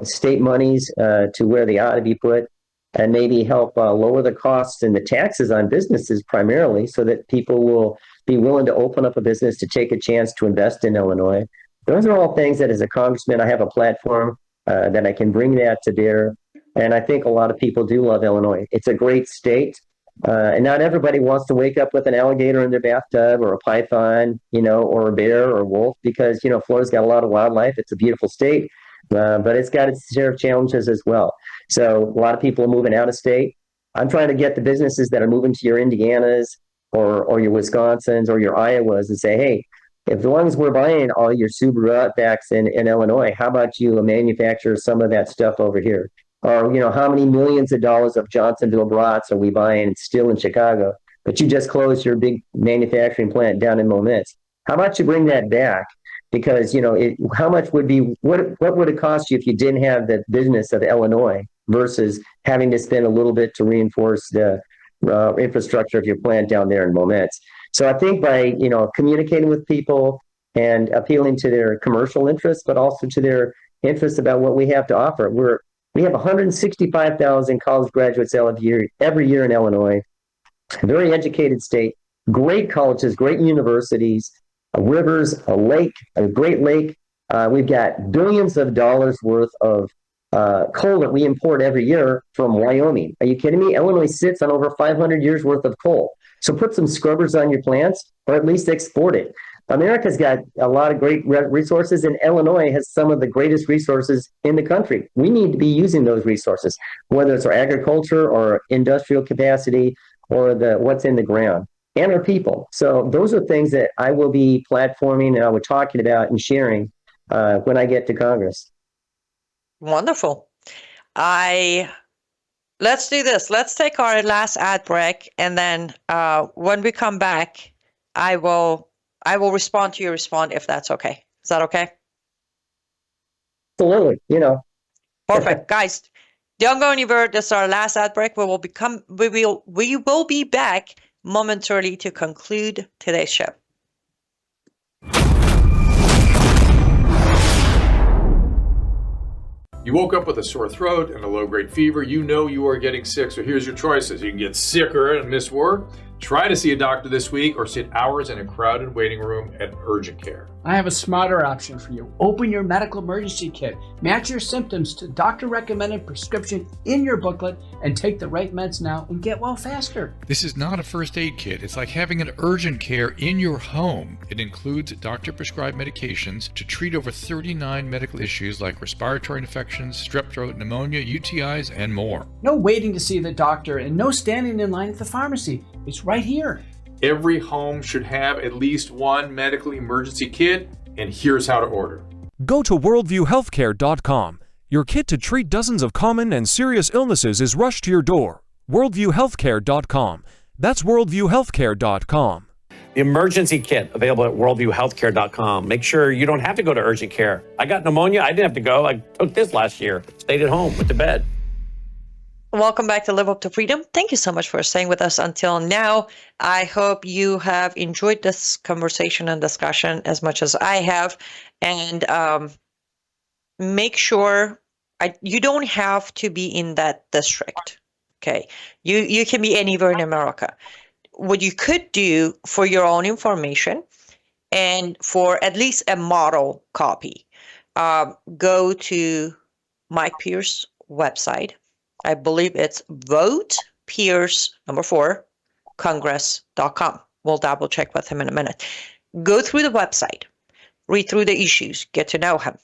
state monies to where they ought to be put, and maybe help lower the costs and the taxes on businesses primarily, so that people will be willing to open up a business to take a chance to invest in Illinois. Those are all things that, as a congressman, I have a platform that I can bring that to bear. And I think a lot of people do love Illinois. It's a great state. And not everybody wants to wake up with an alligator in their bathtub, or a python, or a bear or a wolf, because, Florida's got a lot of wildlife. It's a beautiful state, but it's got its share of challenges as well. So a lot of people are moving out of state. I'm trying to get the businesses that are moving to your Indianas or your Wisconsins or your Iowas and say, hey, if as long as we're buying all your Subaru Outbacks in Illinois, how about you manufacture some of that stuff over here? Or, how many millions of dollars of Johnsonville brats are we buying still in Chicago? But you just closed your big manufacturing plant down in Moments. How about you bring that back? Because, how much would be, what would it cost you if you didn't have the business of Illinois versus having to spend a little bit to reinforce the infrastructure of your plant down there in Moments? So I think by, communicating with people and appealing to their commercial interests, but also to their interests about what we have to offer. We have 165,000 college graduates every year in Illinois. A very educated state, great colleges, great universities, rivers, a lake, a great lake. We've got billions of dollars worth of coal that we import every year from Wyoming. Are you kidding me? Illinois sits on over 500 years worth of coal. So put some scrubbers on your plants, or at least export it. America's got a lot of great resources, and Illinois has some of the greatest resources in the country. We need to be using those resources, whether it's our agriculture or industrial capacity or what's in the ground, and our people. So those are things that I will be platforming and I will be talking about and sharing when I get to Congress. Wonderful. Let's do this. Let's take our last ad break, and then when we come back, I will respond to your response, if that's okay. Is that okay? Absolutely. Perfect. Guys, don't go anywhere. This is our last ad break. We will be back momentarily to conclude today's show. You woke up with a sore throat and a low-grade fever. You know you are getting sick, so here's your choices. You can get sicker and miss work, try to see a doctor this week, or sit hours in a crowded waiting room at urgent care. I have a smarter option for you. Open your medical emergency kit. Match your symptoms to doctor-recommended prescription in your booklet and take the right meds now and get well faster. This is not a first aid kit. It's like having an urgent care in your home. It includes doctor-prescribed medications to treat over 39 medical issues like respiratory infections, strep throat, pneumonia, UTIs, and more. No waiting to see the doctor and no standing in line at the pharmacy. It's right here. Every home should have at least one medical emergency kit, and here's how to order. Go to worldviewhealthcare.com. Your kit to treat dozens of common and serious illnesses is rushed to your door. worldviewhealthcare.com. That's worldviewhealthcare.com. The emergency kit available at worldviewhealthcare.com. Make sure you don't have to go to urgent care. I got pneumonia. I didn't have to go. I took this last year. Stayed at home, went to bed. Welcome back to Live Up to Freedom. Thank you so much for staying with us until now. I hope you have enjoyed this conversation and discussion as much as I have. And make sure you don't have to be in that district. Okay. You can be anywhere in America. What you could do for your own information and for at least a model copy, go to Mike Pierce's website. I believe it's votepierce4congress.com. We'll double check with him in a minute. Go through the website, read through the issues, get to know him.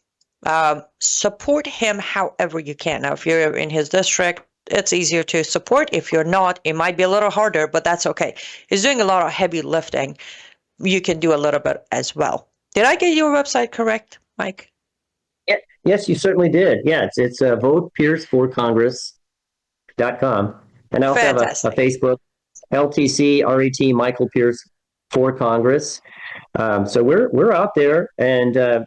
Support him however you can. Now, if you're in his district, it's easier to support. If you're not, it might be a little harder, but that's okay. He's doing a lot of heavy lifting. You can do a little bit as well. Did I get your website correct, Mike? Yes, you certainly did. Yeah, it's votepierce4congress.com. And I also have a Facebook, LTC RET Michael Pierce for Congress. So we're out there, and I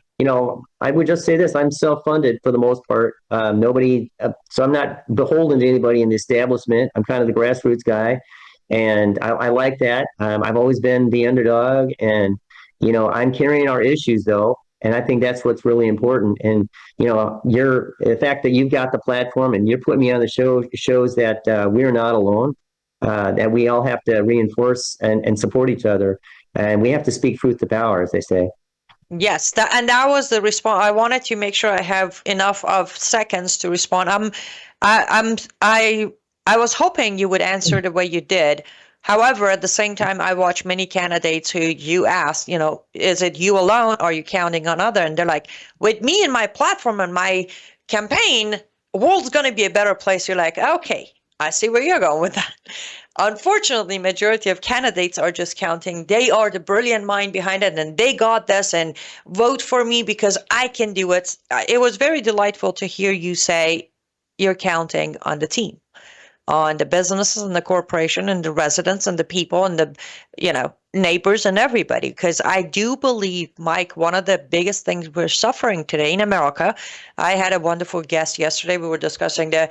would just say this: I'm self-funded for the most part. So I'm not beholden to anybody in the establishment. I'm kind of the grassroots guy, and I like that. I've always been the underdog, and I'm carrying our issues though. And I think that's what's really important. And, the fact that you've got the platform and you're putting me on the show shows that we're not alone, that we all have to reinforce and support each other. And we have to speak truth to power, as they say. Yes, that was the response. I wanted to make sure I have enough of seconds to respond. I was hoping you would answer the way you did. However, at the same time, I watch many candidates who you ask, is it you alone? Or are you counting on other? And they're like, with me and my platform and my campaign, the world's going to be a better place. You're like, okay, I see where you're going with that. Unfortunately, majority of candidates are just counting. They are the brilliant mind behind it, and they got this, and vote for me because I can do it. It was very delightful to hear you say you're counting on the team, on the businesses and the corporation and the residents and the people and the, neighbors and everybody. Because I do believe, Mike, one of the biggest things we're suffering today in America, I had a wonderful guest yesterday. We were discussing the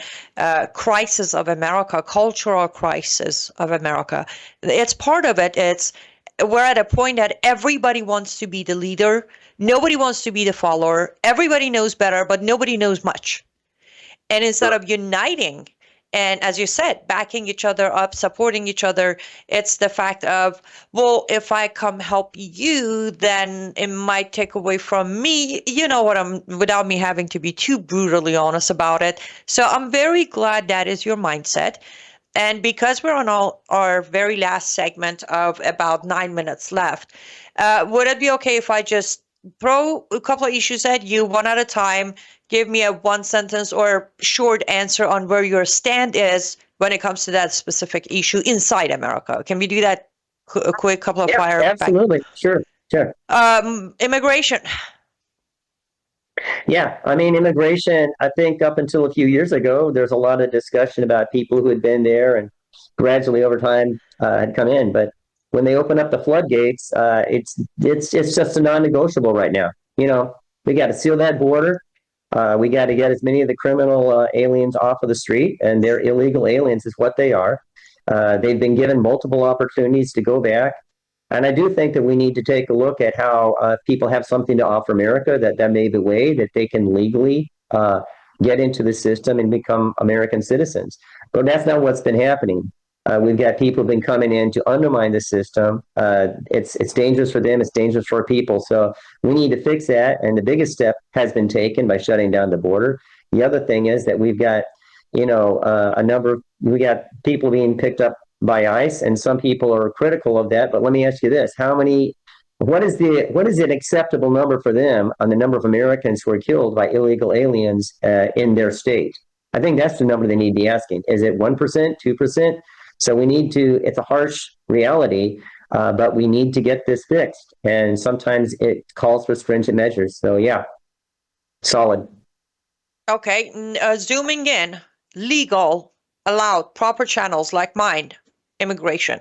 crisis of America, cultural crisis of America. It's part of it. We're at a point that everybody wants to be the leader. Nobody wants to be the follower. Everybody knows better, but nobody knows much. And instead of uniting, and as you said, backing each other up, supporting each other, it's the fact of, well, if I come help you, then it might take away from me, without me having to be too brutally honest about it. So I'm very glad that is your mindset. And because we're on our very last segment of about 9 minutes left, would it be okay if I just throw a couple of issues at you one at a time? Give me a one sentence or short answer on where your stand is when it comes to that specific issue inside America. Can we do that? A quick couple of fire. Absolutely. Sure. Immigration. Yeah. I mean, immigration, I think up until a few years ago, there's a lot of discussion about people who had been there and gradually over time had come in. But when they open up the floodgates, it's just a non-negotiable right now. We got to seal that border. We got to get as many of the criminal aliens off of the street, and they're illegal aliens is what they are. They've been given multiple opportunities to go back. And I do think that we need to take a look at how people have something to offer America, that may be the way that they can legally get into the system and become American citizens. But that's not what's been happening. We've got people who've been coming in to undermine the system. It's dangerous for them. It's dangerous for people. So we need to fix that. And the biggest step has been taken by shutting down the border. The other thing is that we've got, we got people being picked up by ICE, and some people are critical of that. But let me ask you this: what is an acceptable number for them on the number of Americans who are killed by illegal aliens in their state? I think that's the number they need to be asking. Is it 1%, 2%? So it's a harsh reality, but we need to get this fixed. And sometimes it calls for stringent measures. So yeah, solid. Okay, zooming in, legal, allowed, proper channels like mine, immigration.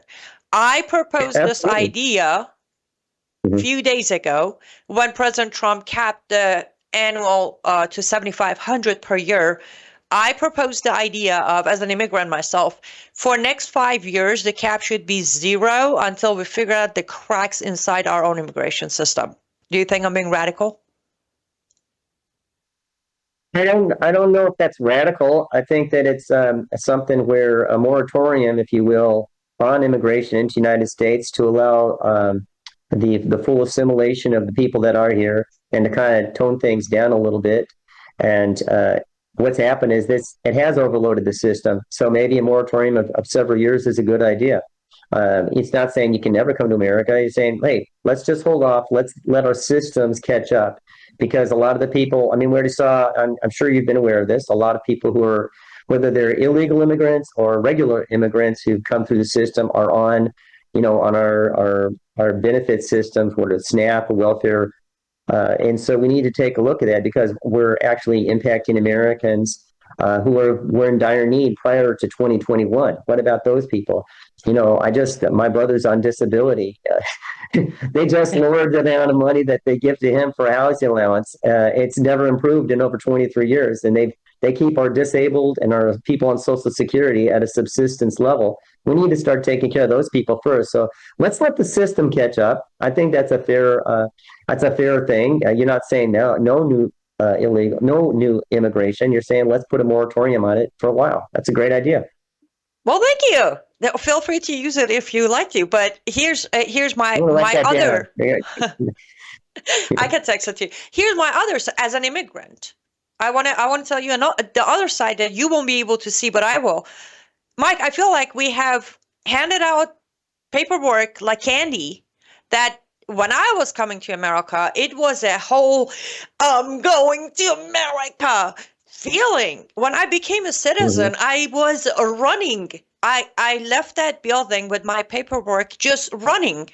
I proposed this idea a few days ago when President Trump capped the annual to $7,500 per year. I proposed the idea of, as an immigrant myself, for next 5 years, the cap should be 0 until we figure out the cracks inside our own immigration system. Do you think I'm being radical? I don't know if that's radical. I think that it's something where a moratorium, if you will, on immigration into the United States to allow the full assimilation of the people that are here and to kind of tone things down a little bit. And what's happened is it has overloaded the system. So maybe a moratorium of several years is a good idea. It's not saying you can never come to America. You're saying, hey, let's just hold off. Let's let our systems catch up. Because a lot of the people, we already saw, I'm sure you've been aware of this, a lot of people who are, whether they're illegal immigrants or regular immigrants who've come through the system are on our benefit systems, whether it's SNAP or welfare. And so we need to take a look at that because we're actually impacting Americans who were in dire need prior to 2021. What about those people? My brother's on disability. They just lowered the amount of money that they give to him for a housing allowance. It's never improved in over 23 years. And They keep our disabled and our people on Social Security at a subsistence level. We need to start taking care of those people first. So let's let the system catch up. I think that's a fair thing. You're not saying no new illegal, no new immigration. You're saying let's put a moratorium on it for a while. That's a great idea. Well, thank you. Now, feel free to use it if you like to. But here's my other. I can text it to you. Here's my other. As an immigrant, I want to tell you the other side that you won't be able to see, but I will. Mike, I feel like we have handed out paperwork like candy. That when I was coming to America, it was a whole going to America feeling. When I became a citizen, I was running. I left that building with my paperwork just running.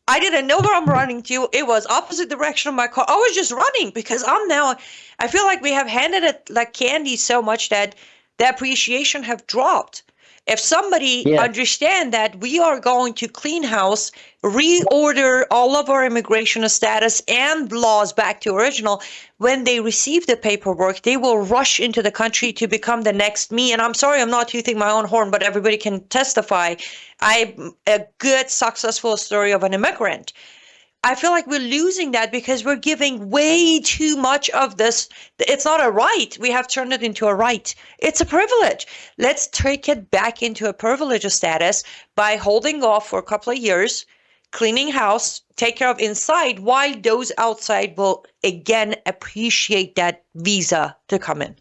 I didn't know where I'm running to. It was opposite direction of my car. I was just running because I feel like we have handed it like candy so much that the appreciation have dropped. If somebody understand that we are going to clean house, reorder all of our immigration status and laws back to original, when they receive the paperwork, they will rush into the country to become the next me. And I'm sorry, I'm not tooting my own horn, but everybody can testify. I'm a good, successful story of an immigrant. I feel like we're losing that because we're giving way too much of this. It's not a right. We have turned it into a right. It's a privilege. Let's take it back into a privilege status by holding off for a couple of years, cleaning house, take care of inside, while those outside will again appreciate that visa to come in.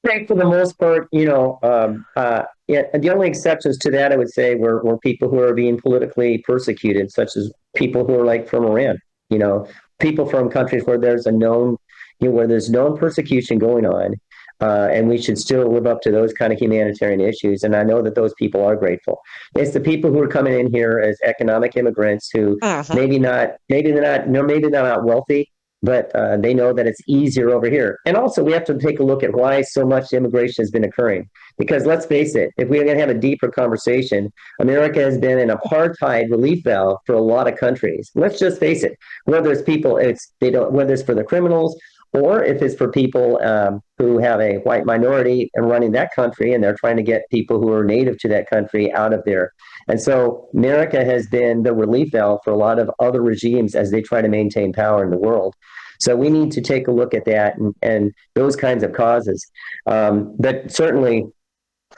I think for the most part, the only exceptions to that, I would say, were people who are being politically persecuted, such as people who are like from Iran, people from countries where there's known persecution going on, and we should still live up to those kind of humanitarian issues. And I know that those people are grateful. It's the people who are coming in here as economic immigrants who maybe they're not wealthy, but they know that it's easier over here. And also, we have to take a look at why so much immigration has been occurring. Because let's face it, if we're going to have a deeper conversation, America has been an apartheid relief valve for a lot of countries. Let's just face it, whether it's whether it's for the criminals or if it's for people who have a white minority and running that country, and they're trying to get people who are native to that country out of there. And so America has been the relief valve for a lot of other regimes as they try to maintain power in the world. So we need to take a look at that and those kinds of causes. But certainly,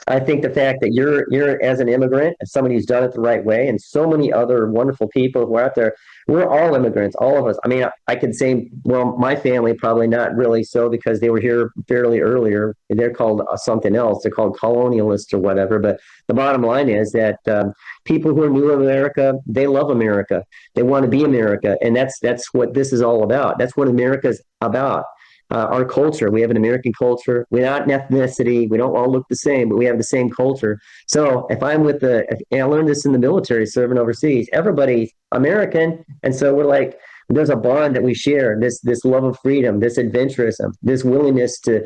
I think the fact that you're as an immigrant, as somebody who's done it the right way, and so many other wonderful people who are out there, we're all immigrants, all of us. I mean, I could say, well, my family probably not really so because they were here fairly earlier. They're called something else. They're called colonialists or whatever. But the bottom line is that people who are new to America, they love America. They want to be America. And that's what this is all about. That's what America's about. Our culture. We have an American culture. We're not an ethnicity. We don't all look the same, but we have the same culture. So if I'm and I learned this in the military serving overseas, everybody's American. And so we're like, there's a bond that we share, this love of freedom, this adventurism, this willingness to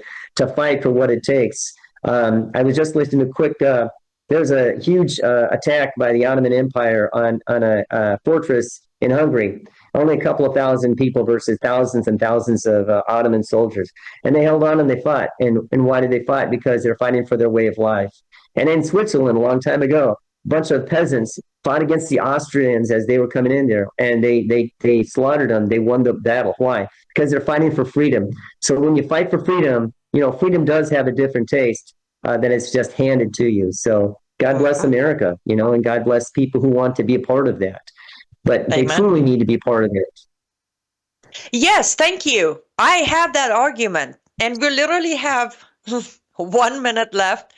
fight for what it takes. I was just listening to a quick, there's a huge attack by the Ottoman Empire on a fortress in Hungary. Only a couple of thousand people versus thousands and thousands of Ottoman soldiers. And they held on and they fought. And why did they fight? Because they're fighting for their way of life. And in Switzerland, a long time ago, a bunch of peasants fought against the Austrians as they were coming in there. And they slaughtered them. They won the battle. Why? Because they're fighting for freedom. So when you fight for freedom, freedom does have a different taste than it's just handed to you. So God bless America, and God bless people who want to be a part of that. But they truly need to be part of it. Yes, thank you. I have that argument, and we literally have 1 minute left.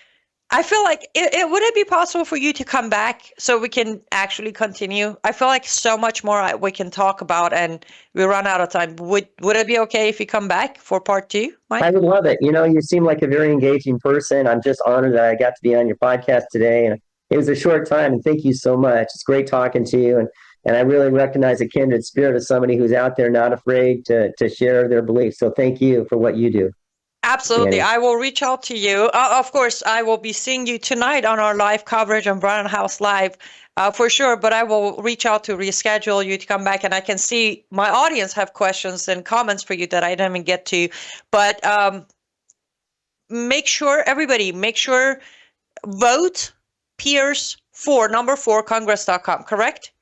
I feel like would it be possible for you to come back so we can actually continue? I feel like so much more we can talk about, and we run out of time. Would it be okay if you come back for part 2, Mike? I would love it. You seem like a very engaging person. I'm just honored that I got to be on your podcast today, and it was a short time. And thank you so much. It's great talking to you, and I really recognize a kindred spirit of somebody who's out there not afraid to share their beliefs. So thank you for what you do. Absolutely. Annie. I will reach out to you. Of course, I will be seeing you tonight on our live coverage on Brown House Live for sure. But I will reach out to reschedule you to come back. And I can see my audience have questions and comments for you that I didn't even get to. But make sure, everybody, make sure, vote Pierce for number 4 Congress.com, correct?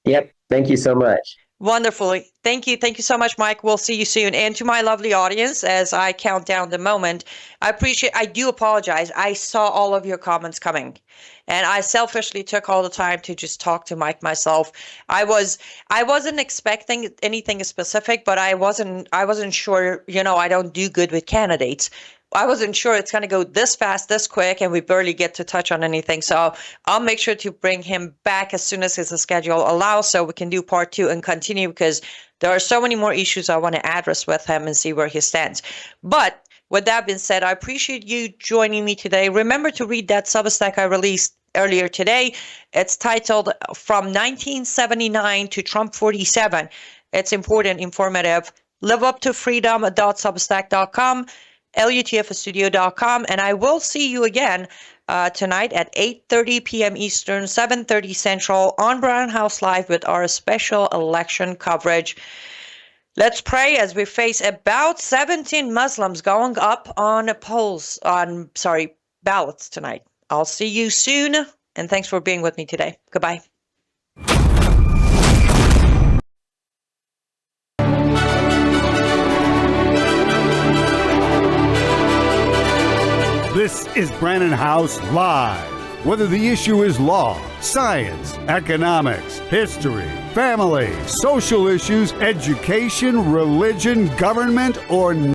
Yep. Thank you so much. Wonderfully. Thank you. Thank you so much, Mike. We'll see you soon. And to my lovely audience, as I count down the moment, I do apologize. I saw all of your comments coming, and I selfishly took all the time to just talk to Mike myself. I wasn't expecting anything specific, but I wasn't sure, I don't do good with candidates. I wasn't sure it's going to go this fast, this quick, and we barely get to touch on anything. So I'll make sure to bring him back as soon as his schedule allows so we can do part 2 and continue, because there are so many more issues I want to address with him and see where he stands. But with that being said, I appreciate you joining me today. Remember to read that Substack I released earlier today. It's titled From 1979 to Trump 47. It's important, informative. liveuptofreedom.substack.com. LUTFstudio.com, and I will see you again tonight at 8:30 p.m. Eastern, 7:30 Central on Brown House Live with our special election coverage. Let's pray as we face about 17 Muslims going up on ballots tonight. I'll see you soon, and thanks for being with me today. Goodbye. This is Brannon House Live. Whether the issue is law, science, economics, history, family, social issues, education, religion, government, or